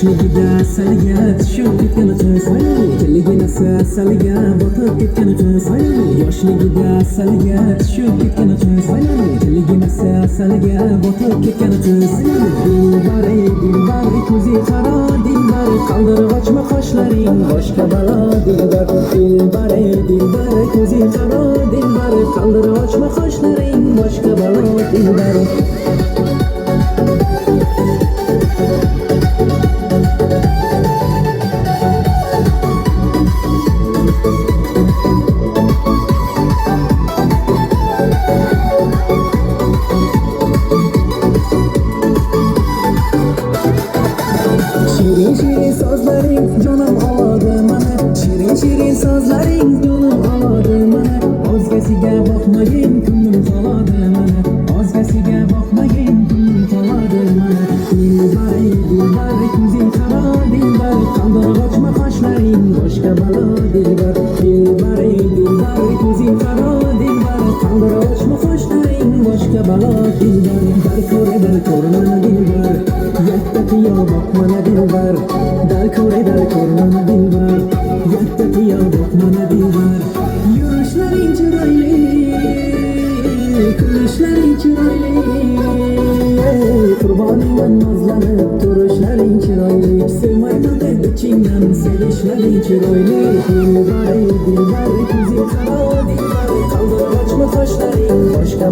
yoshligida asaliga tushib ketgan qiz kelligini asaliga botib ketgan qiz yoshligida asaliga tushib ketgan qiz kelligini asaliga botib ketgan qiz dilbar ko'zi qaro dilbar qaldirib ochma qoshlaring boshqa balo dilbar ko'zi qaro dilbar qaldirib ochma qoshlaring boshqa balo dilbar Şirin sözlerin canım aladı mana Şirin sözlerin canım aladı mana O'zgasiga boqmagin ko'nglim qoladi mana O'zgasiga boqmagin ko'nglim qoladi mana Dilbar ko'zing qaro dilbar qaldirib ochma qoshlaring boshqa balo dilbar ko'zing qaro dilbar qaldirib ochma qoshlaring boshqa balo dilbar dar ko'r mana dilbar yatta qiyo boq mana dilbar dar ko'r mana dilbar yatta qiyo boq mana dilbar yurishlaring chiroyli kulishlaring chiroyli qurboningman nozlanib turishlaring chiroyli sevmayman deb ichingdan sevishlaring chiroyli dilbar ko'zing qaro dilbar qaldirib ochma qoshlaring boshqa